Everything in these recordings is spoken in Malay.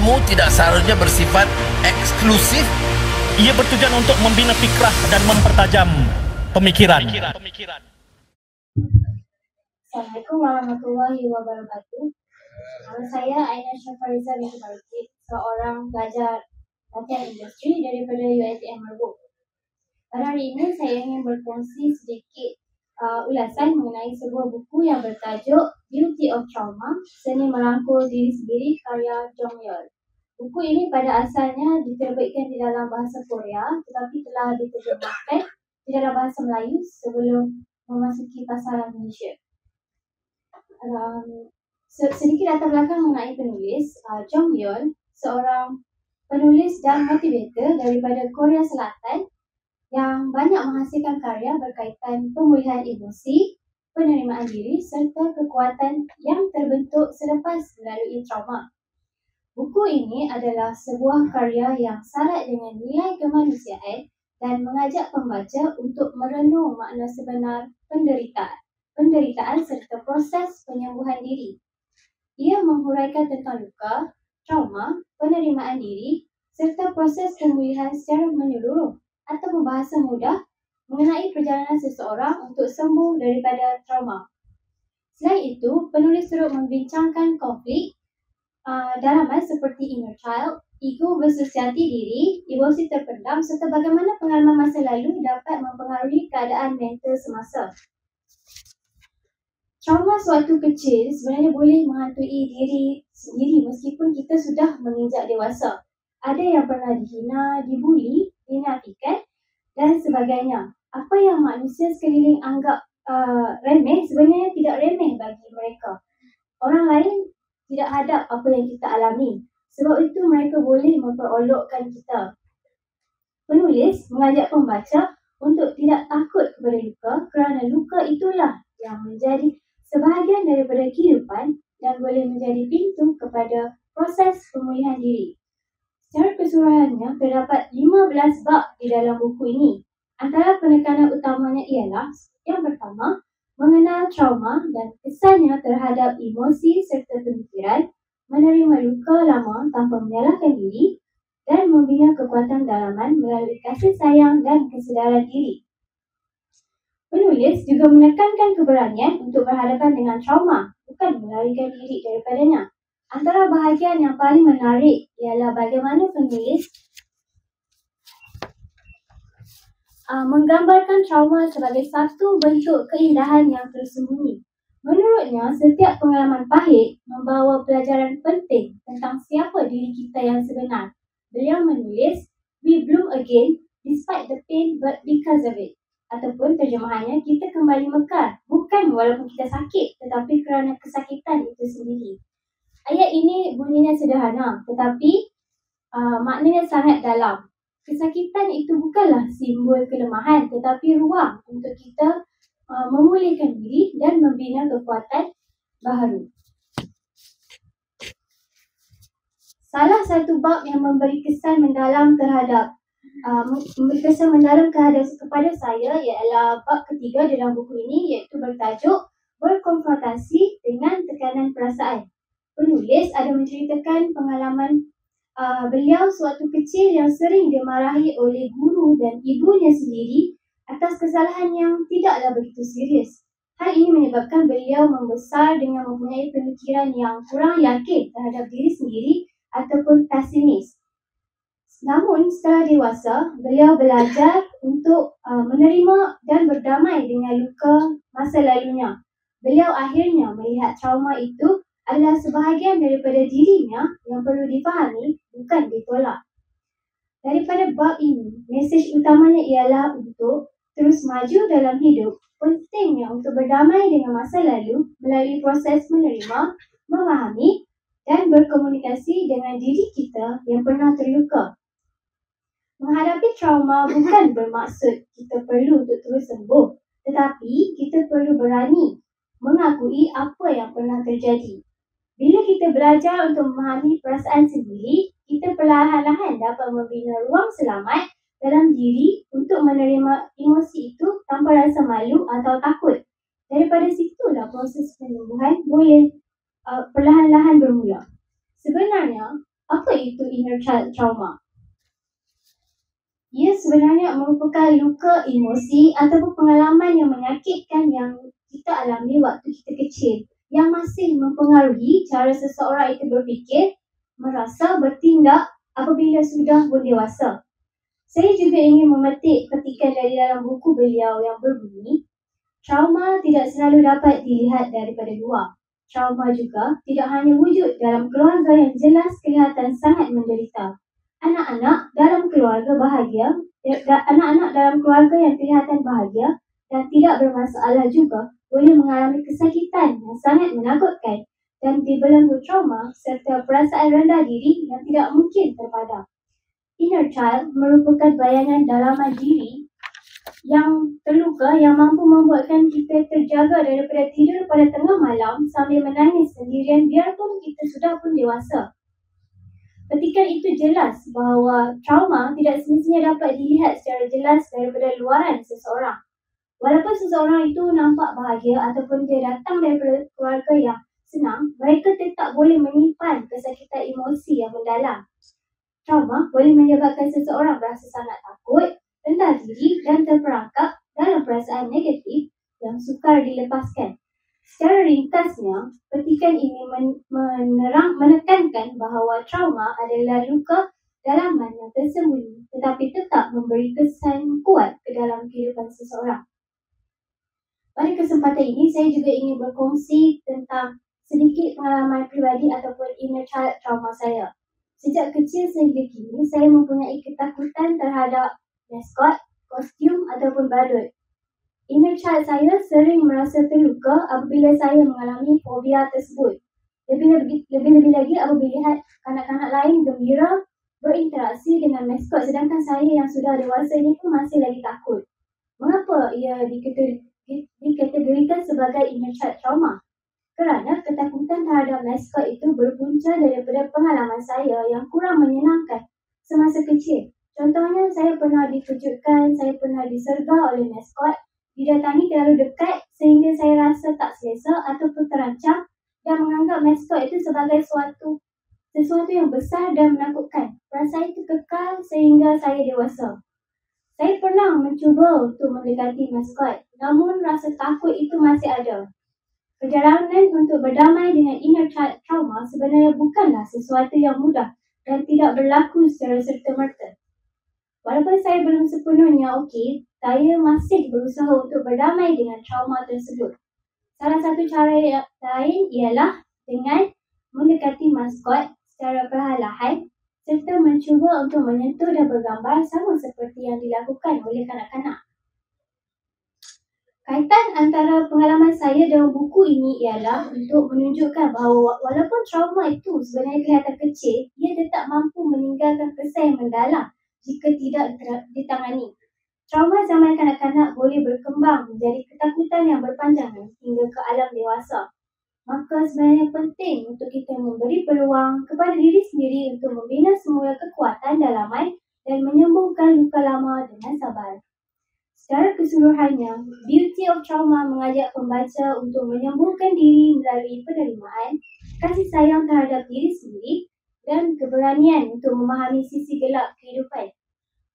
ilmu tidak seharusnya bersifat eksklusif. Ia bertujuan untuk membina fikrah dan mempertajam pemikiran. Assalamualaikum warahmatullahi wabarakatuh. Nama saya Aina Syafariza binti Baruti, seorang pelajar latihan industri daripada UiTM Merbuk. Pada hari ini saya ingin berkongsi sedikit ulasan mengenai sebuah buku yang bertajuk Beauty of Trauma, Seni Merangkul Diri Sendiri karya Jong Yeol. Buku ini pada asalnya diterbitkan di dalam bahasa Korea tetapi telah diterjemahkan di dalam bahasa Melayu sebelum memasuki pasaran Indonesia. Sedikit latar belakang mengenai penulis, Jong Yeol, seorang penulis dan motivator daripada Korea Selatan yang banyak menghasilkan karya berkaitan pemulihan emosi, penerimaan diri serta kekuatan yang terbentuk selepas melalui trauma. Buku ini adalah sebuah karya yang syarat dengan nilai kemanusiaan dan mengajak pembaca untuk merenung makna sebenar penderitaan serta proses penyembuhan diri. Ia menghuraikan tentang luka, trauma, penerimaan diri serta proses pemulihan secara menyeluruh atau berbahasa mudah mengenai perjalanan seseorang untuk sembuh daripada trauma. Selain itu, penulis turut membincangkan konflik dalaman seperti inner child, ego versus jati diri, emosi terpendam serta bagaimana pengalaman masa lalu dapat mempengaruhi keadaan mental semasa. Trauma sewaktu kecil sebenarnya boleh menghantui diri sendiri meskipun kita sudah menginjak dewasa. Ada yang pernah dihina, dibuli, dinafikan dan sebagainya. Apa yang manusia sekeliling anggap remeh sebenarnya tidak remeh bagi mereka. Orang lain tidak hadap apa yang kita alami. Sebab itu mereka boleh memperolokkan kita. Penulis mengajak pembaca untuk tidak takut kepada luka kerana luka itulah yang menjadi sebahagian daripada kehidupan dan boleh menjadi pintu kepada proses pemulihan diri. Secara keseluruhannya, terdapat 15 bab di dalam buku ini. Antara penekanan utamanya ialah yang pertama, mengenal trauma dan kesannya terhadap emosi serta pemikiran, menerima luka lama tanpa menyalahkan diri, dan membina kekuatan dalaman melalui kasih sayang dan kesedaran diri. Penulis juga menekankan keberanian untuk berhadapan dengan trauma, bukan melarikan diri daripadanya. Antara bahagian yang paling menarik ialah bagaimana penulis menggambarkan trauma sebagai satu bentuk keindahan yang tersembunyi. Menurutnya, setiap pengalaman pahit membawa pelajaran penting tentang siapa diri kita yang sebenar. Beliau menulis, "We bloom again despite the pain but because of it." Ataupun terjemahannya, kita kembali mekar, bukan walaupun kita sakit tetapi kerana kesakitan itu sendiri. Ayat ini bunyinya sederhana tetapi maknanya sangat dalam. Kesakitan itu bukanlah simbol kelemahan tetapi ruang untuk kita memulihkan diri dan membina kekuatan baharu. Salah satu bab yang memberi kesan mendalam kepada saya ialah bab ketiga dalam buku ini, iaitu bertajuk Berkonfrontasi dengan Tekanan Perasaan. Penulis ada menceritakan pengalaman beliau sewaktu kecil yang sering dimarahi oleh guru dan ibunya sendiri atas kesalahan yang tidaklah begitu serius. Hal ini menyebabkan beliau membesar dengan mempunyai pemikiran yang kurang yakin terhadap diri sendiri ataupun pesimis. Namun setelah dewasa, beliau belajar untuk menerima dan berdamai dengan luka masa lalunya. Beliau akhirnya melihat trauma itu adalah sebahagian daripada dirinya yang perlu difahami, bukan ditolak. Daripada bab ini, mesej utamanya ialah untuk terus maju dalam hidup. Pentingnya untuk berdamai dengan masa lalu melalui proses menerima, memahami dan berkomunikasi dengan diri kita yang pernah terluka. Menghadapi trauma bukan bermaksud kita perlu untuk terus sembuh, tetapi kita perlu berani mengakui apa yang pernah terjadi. Bila kita belajar untuk memahami perasaan sendiri, kita perlahan-lahan dapat membina ruang selamat dalam diri untuk menerima emosi itu tanpa rasa malu atau takut. Daripada situlah proses penyembuhan boleh perlahan-lahan bermula. Sebenarnya, Apa itu inner child trauma? Ia sebenarnya merupakan luka emosi ataupun pengalaman yang menyakitkan yang kita alami waktu kita kecil yang masih mempengaruhi cara seseorang itu berfikir, merasa, bertindak apabila sudah berdewasa. Saya juga ingin memetik petikan dari dalam buku beliau yang berbunyi, trauma tidak selalu dapat dilihat daripada luar. Trauma juga tidak hanya wujud dalam keluarga yang jelas kelihatan sangat menderita. Anak-anak dalam keluarga yang kelihatan bahagia dan tidak bermasalah juga boleh mengalami kesakitan yang sangat menakutkan dan dibelenggu trauma serta perasaan rendah diri yang tidak mungkin terpadam. Inner child merupakan bayangan dalaman diri yang terluka yang mampu membuatkan kita terjaga daripada tidur pada tengah malam sambil menangis sendirian biarpun kita sudah pun dewasa. Petikan itu jelas bahawa trauma tidak semestinya dapat dilihat secara jelas daripada luaran seseorang. Walaupun seseorang itu nampak bahagia ataupun dia datang daripada keluarga yang senang, mereka tetap boleh menyimpan kesakitan emosi yang mendalam. Trauma boleh menyebabkan seseorang berasa sangat takut, rendah diri dan terperangkap dalam perasaan negatif yang sukar dilepaskan. Secara ringkasnya, petikan ini menekankan bahawa trauma adalah luka dalaman yang tersembunyi tetapi tetap memberi kesan kuat ke dalam kehidupan seseorang. Pada kesempatan ini, saya juga ingin berkongsi tentang sedikit pengalaman pribadi ataupun inner child trauma saya. Sejak kecil sehingga kini, saya mempunyai ketakutan terhadap maskot, kostum ataupun badut. Inner child saya sering merasa terluka apabila saya mengalami fobia tersebut. Lebih-lebih lagi apabila lihat kanak-kanak lain gembira berinteraksi dengan maskot sedangkan saya yang sudah dewasa ini pun masih lagi takut. Mengapa ia dikategorikan sebagai inner child trauma? Kerana ketakutan terhadap maskot itu berpunca daripada pengalaman saya yang kurang menyenangkan semasa kecil. Contohnya, saya pernah dikejutkan, saya pernah disergah oleh maskot, didatangi terlalu dekat sehingga saya rasa tak selesa ataupun terancam dan menganggap maskot itu sebagai sesuatu yang besar dan menakutkan. Perasaan itu kekal sehingga saya dewasa. Saya pernah mencuba untuk mendekati maskot, namun rasa takut itu masih ada. Perjalanan untuk berdamai dengan inner child trauma sebenarnya bukanlah sesuatu yang mudah dan tidak berlaku secara serta-merta. Walaupun saya belum sepenuhnya okey, saya masih berusaha untuk berdamai dengan trauma tersebut. Salah satu cara yang lain ialah dengan mendekati maskot secara perlahan serta mencuba untuk menyentuh dan bergambar sama seperti yang dilakukan oleh kanak-kanak. Kaitan antara pengalaman saya dalam buku ini ialah untuk menunjukkan bahawa walaupun trauma itu sebenarnya kelihatan kecil, ia tetap mampu meninggalkan kesan yang mendalam jika tidak ditangani. Trauma zaman kanak-kanak boleh berkembang menjadi ketakutan yang berpanjangan hingga ke alam dewasa. Maka sebenarnya penting untuk kita memberi peluang kepada diri sendiri untuk membina semula kekuatan dalaman dan menyembuhkan luka lama dengan sabar. Secara keseluruhannya, Beauty of Trauma mengajak pembaca untuk menyembuhkan diri melalui penerimaan, kasih sayang terhadap diri sendiri dan keberanian untuk memahami sisi gelap kehidupan.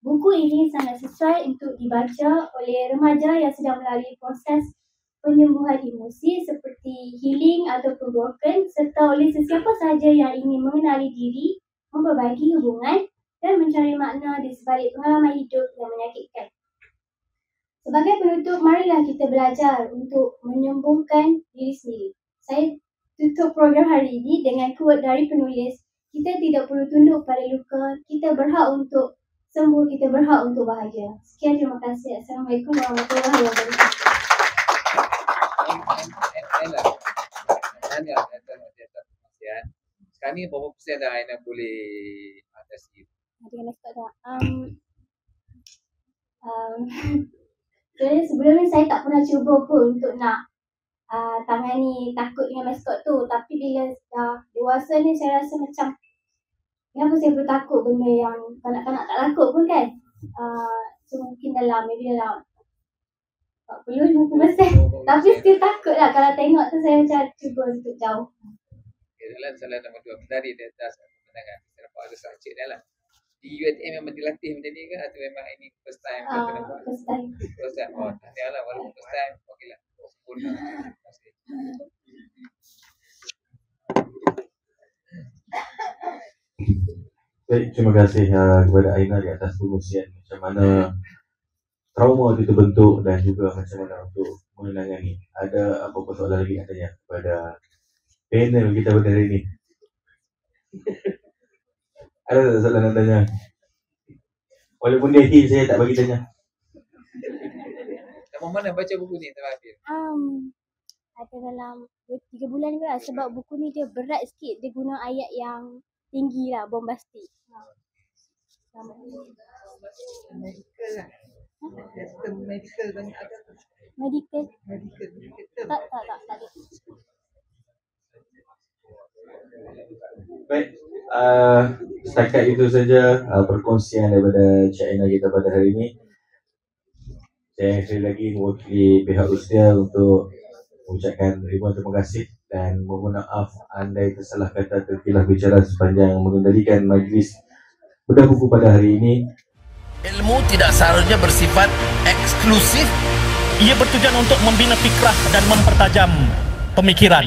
Buku ini sangat sesuai untuk dibaca oleh remaja yang sedang melalui proses penyembuhan emosi seperti healing ataupun broken serta oleh sesiapa sahaja yang ingin mengenali diri, memperbaiki hubungan dan mencari makna di sebalik pengalaman hidup yang menyakitkan. Sebagai penutup, marilah kita belajar untuk menyembuhkan diri sendiri. Saya tutup program hari ini dengan quote dari penulis, kita tidak perlu tunduk pada luka, kita berhak untuk sembuh, kita berhak untuk bahagia. Sekian, terima kasih. Assalamualaikum warahmatullahi wabarakatuh. Sekarang ni berapa persen dah Aina boleh atasi? Dengan maskot dah. Sebenarnya sebelum ni saya tak pernah cuba pun untuk nak tangani takut dengan maskot tu. Tapi bila dah dewasa ni saya rasa macam kenapa saya perlu takut benda yang kanak-kanak tak takut pun kan. So mungkin maybe dalam 40-50%. Tapi still takut lah kalau tengok tu saya macam cuba untuk jauh. Soalan nombor 2 tadi di atas pandangan. baca dah lah. Di UiTM memang dilatih macam ni ke atau memang ini first time ke kena buat? First time. First time. Oh, tahniah lah walaupun first time. Okey lah. Sempurna. Terima kasih. Baik, terima kasih kepada Aina di atas pengungsian macam mana trauma itu terbentuk dan juga macam mana untuk menangani. Ada apa-apa soalan lagi nak tanya kepada panel kita pada hari ini? Ada tak soalan nak tanya? Walaupun dia hint, saya tak bagi tanya. Kamu mana baca buku ni terakhir? Ada dalam 3 bulan ke lah, sebab buku ni dia berat sikit, dia guna ayat yang tinggi lah, bombastik. Medical lah. Medical kan ada. Medical? Medical. Tak ada. Baik, setakat itu saja perkongsian daripada Cik Aina kita pada hari ini. Saya sekali lagi mewakili pihak USTIA untuk mengucapkan ribuan terima kasih dan mohon maaf andai tersalah kata terkilah bicara sepanjang mengendalikan majlis bedah buku pada hari ini. Ilmu tidak seharusnya bersifat eksklusif. Ia bertujuan untuk membina fikrah dan mempertajam pemikiran.